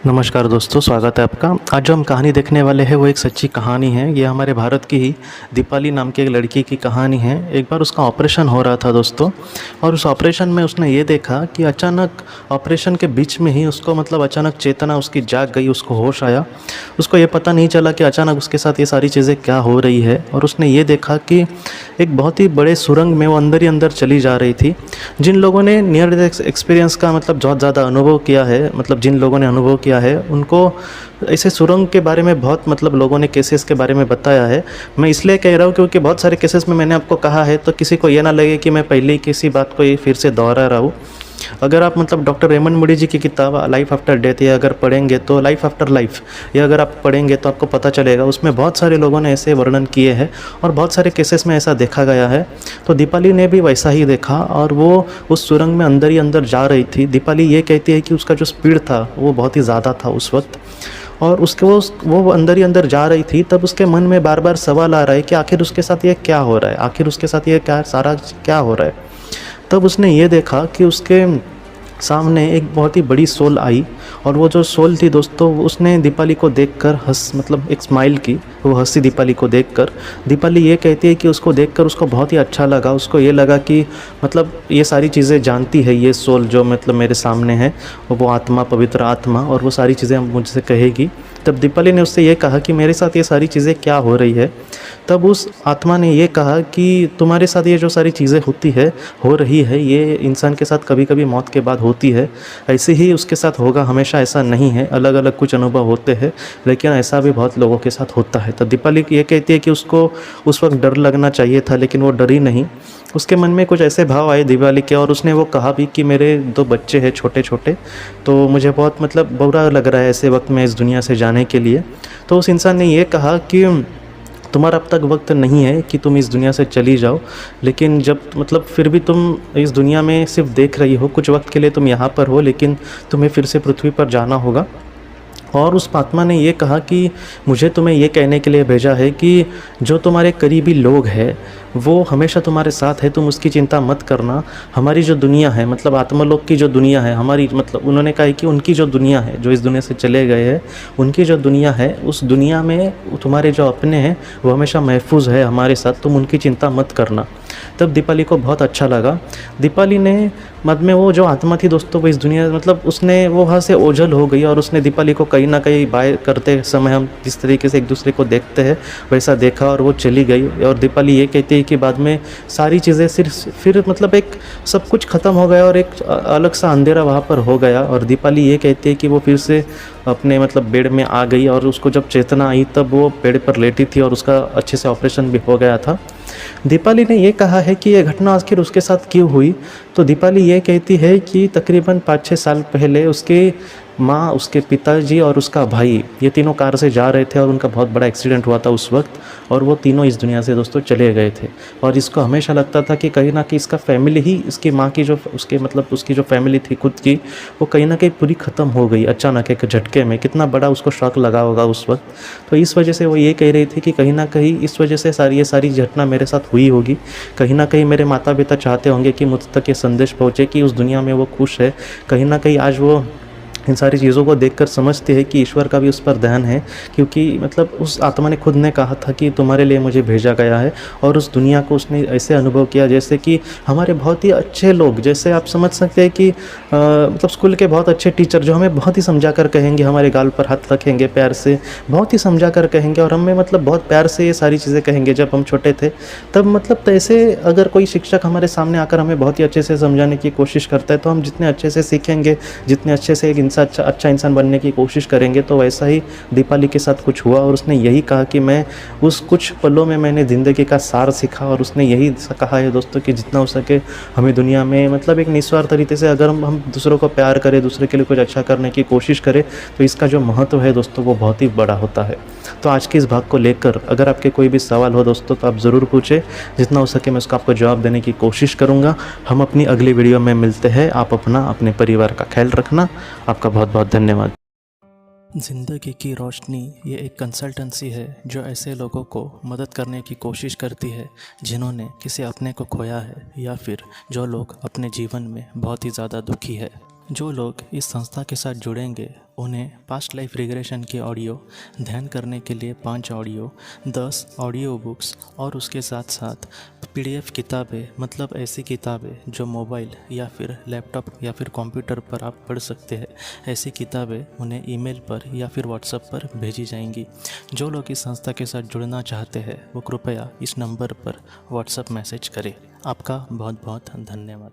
नमस्कार दोस्तों, स्वागत है आपका। आज जो हम कहानी देखने वाले हैं वो एक सच्ची कहानी है। ये हमारे भारत की ही दीपाली नाम की एक लड़की की कहानी है। एक बार उसका ऑपरेशन हो रहा था दोस्तों, और उस ऑपरेशन में उसने ये देखा कि अचानक ऑपरेशन के बीच में ही उसको अचानक चेतना उसकी जाग गई, उसको होश आया। उसको ये पता नहीं चला कि अचानक उसके साथ ये सारी चीज़ें क्या हो रही है। और उसने ये देखा कि एक बहुत ही बड़े सुरंग में वो अंदर ही अंदर चली जा रही थी। जिन लोगों ने नियर डेथ एक्सपीरियंस का बहुत ज़्यादा अनुभव किया है, जिन लोगों ने अनुभव किया है उनको ऐसे सुरंग के बारे में बहुत लोगों ने केसेस के बारे में बताया है। मैं इसलिए कह रहा हूँ क्योंकि बहुत सारे केसेस में मैंने आपको कहा है, तो किसी को ये ना लगे कि मैं पहले ही किसी बात को ये फिर से दोहरा रहा हूँ। अगर आप डॉक्टर रेमंड मूडी जी की किताब लाइफ आफ्टर डेथ या अगर पढ़ेंगे तो लाइफ आफ्टर लाइफ या अगर आप पढ़ेंगे तो आपको पता चलेगा, उसमें बहुत सारे लोगों ने ऐसे वर्णन किए हैं और बहुत सारे केसेस में ऐसा देखा गया है। तो दीपाली ने भी वैसा ही देखा और वो उस सुरंग में अंदर ही अंदर जा रही थी। दीपाली ये कहती है कि उसका जो स्पीड था वो बहुत ही ज़्यादा था उस वक्त, और उसके वो अंदर ही अंदर जा रही थी। तब उसके मन में बार बार सवाल आ रहा है कि आखिर उसके साथ ये क्या हो रहा है, आखिर उसके साथ ये क्या हो रहा है। तब उसने ये देखा कि उसके सामने एक बहुत ही बड़ी सोल आई, और वो जो सोल थी दोस्तों, उसने दीपाली को देखकर एक स्माइल की। वो हंसी दीपाली को देखकर। दीपाली ये कहती है कि उसको देखकर उसको बहुत ही अच्छा लगा। उसको ये लगा कि ये सारी चीज़ें जानती है ये सोल जो मेरे सामने है, वो आत्मा, पवित्र आत्मा, और वो सारी चीज़ें मुझसे कहेगी। तब दीपाली ने उससे ये कहा कि मेरे साथ ये सारी चीज़ें क्या हो रही है। तब उस आत्मा ने ये कहा कि तुम्हारे साथ ये जो सारी चीज़ें हो रही है, ये इंसान के साथ कभी कभी मौत के बाद होती है। ऐसे ही उसके साथ होगा, हमेशा ऐसा नहीं है। अलग अलग कुछ अनुभव होते हैं, लेकिन ऐसा भी बहुत लोगों के साथ होता है। तो दीपाली ये कहती है कि उसको उस वक्त डर लगना चाहिए था, लेकिन वो डरी नहीं। उसके मन में कुछ ऐसे भाव आए दीपाली के, और उसने वो कहा भी कि मेरे 2 बच्चे हैं छोटे छोटे, तो मुझे बहुत बुरा लग रहा है ऐसे वक्त में इस दुनिया से जाने के लिए। तो उस इंसान ने ये कहा कि तुम्हारा अब तक वक्त नहीं है कि तुम इस दुनिया से चली जाओ, लेकिन जब फिर भी तुम इस दुनिया में सिर्फ देख रही हो, कुछ वक्त के लिए तुम यहाँ पर हो, लेकिन तुम्हें फिर से पृथ्वी पर जाना होगा। और उस आत्मा ने ये कहा कि मुझे तुम्हें ये कहने के लिए भेजा है कि जो तुम्हारे करीबी लोग हैं वो हमेशा तुम्हारे साथ है, तुम उसकी चिंता मत करना। हमारी जो दुनिया है, आत्मलोक की जो दुनिया है हमारी, उन्होंने कहा कि उनकी जो दुनिया है, जो इस दुनिया से चले गए हैं, उनकी जो दुनिया है, उस दुनिया में तुम्हारे जो अपने हैं वो हमेशा महफूज है हमारे साथ, तुम उनकी चिंता मत करना। तब दीपाली को बहुत अच्छा लगा। दीपाली ने मद में वो जो आत्मा थी दोस्तों, वो इस दुनिया उसने वो वहाँ से ओझल हो गई, और उसने दीपाली को कहीं ना कहीं बाय करते समय हम जिस तरीके से एक दूसरे को देखते हैं वैसा देखा, और वो चली गई। और दीपाली ये कहती है कि बाद में सारी चीज़ें फिर एक सब कुछ ख़त्म हो गया और एक अलग सा अंधेरा वहाँ पर हो गया। और दीपाली ये कहती है कि वो फिर से अपने बेड में आ गई, और उसको जब चेतना आई तब वो बेड पर लेटी थी और उसका अच्छे से ऑपरेशन भी हो गया था। दीपाली ने ये कहा है कि ये घटना आखिर उसके साथ क्यों हुई। तो दीपाली ये कहती है कि तकरीबन 5-6 साल पहले उसके माँ, उसके पिताजी और उसका भाई, ये तीनों कार से जा रहे थे और उनका बहुत बड़ा एक्सीडेंट हुआ था उस वक्त, और वो तीनों इस दुनिया से दोस्तों चले गए थे। और इसको हमेशा लगता था कि कहीं ना कहीं इसका फैमिली ही, इसकी माँ की जो उसकी जो फैमिली थी खुद की, वो कहीं ना कहीं पूरी ख़त्म हो गई अचानक एक झटके में। कितना बड़ा उसको शॉक लगा होगा उस वक्त। तो इस वजह से वो ये कह रही थी कि कहीं ना कहीं इस वजह से ये सारी घटना मेरे साथ हुई होगी। कहीं ना कहीं मेरे माता पिता चाहते होंगे कि मुझ तक ये संदेश पहुँचे कि उस दुनिया में वो खुश है। कहीं ना कहीं आज वो इन सारी चीज़ों को देखकर समझते हैं कि ईश्वर का भी उस पर ध्यान है, क्योंकि उस आत्मा ने खुद ने कहा था कि तुम्हारे लिए मुझे भेजा गया है। और उस दुनिया को उसने ऐसे अनुभव किया जैसे कि हमारे बहुत ही अच्छे लोग, जैसे आप समझ सकते हैं कि स्कूल के बहुत अच्छे टीचर जो हमें बहुत ही समझा कर कहेंगे, हमारे गाल पर हाथ रखेंगे प्यार से, बहुत ही समझा कर कहेंगे, और हमें बहुत प्यार से ये सारी चीज़ें कहेंगे जब हम छोटे थे। तब ऐसे अगर कोई शिक्षक हमारे सामने आकर हमें बहुत ही अच्छे से समझाने की कोशिश करता है, तो हम जितने अच्छे से सीखेंगे, जितने अच्छे से एक अच्छा इंसान बनने की कोशिश करेंगे। तो वैसा ही दीपाली के साथ कुछ हुआ, और उसने यही कहा कि मैं उस कुछ पलों में मैंने ज़िंदगी का सार सीखा। और उसने यही कहा है दोस्तों कि जितना हो सके हमें दुनिया में एक निस्वार्थ तरीके से अगर हम दूसरों को प्यार करें, दूसरे के लिए कुछ अच्छा करने की कोशिश करें, तो इसका जो महत्व है दोस्तों वो बहुत ही बड़ा होता है। तो आज के इस भाग को लेकर अगर आपके कोई भी सवाल हो दोस्तों तो आप ज़रूर पूछें, जितना हो सके मैं उसका आपको जवाब देने की कोशिश करूँगा। हम अपनी अगली वीडियो में मिलते हैं। आप अपना, अपने परिवार का ख्याल रखना। आपका बहुत बहुत धन्यवाद। ज़िंदगी की रोशनी ये एक कंसल्टेंसी है जो ऐसे लोगों को मदद करने की कोशिश करती है जिन्होंने किसी अपने को खोया है, या फिर जो लोग अपने जीवन में बहुत ही ज़्यादा दुखी है। जो लोग इस संस्था के साथ जुड़ेंगे उन्हें पास्ट लाइफ रिग्रेशन के ऑडियो, ध्यान करने के लिए 5 ऑडियो, 10 ऑडियो बुक्स और उसके साथ साथ PDF किताबें, मतलब ऐसी किताबें जो मोबाइल या फिर लैपटॉप या फिर कंप्यूटर पर आप पढ़ सकते हैं, ऐसी किताबें उन्हें ईमेल पर या फिर व्हाट्सएप पर भेजी जाएंगी। जो लोग इस संस्था के साथ जुड़ना चाहते हैं वो कृपया इस नंबर पर व्हाट्सएप मैसेज करें। आपका बहुत बहुत धन्यवाद।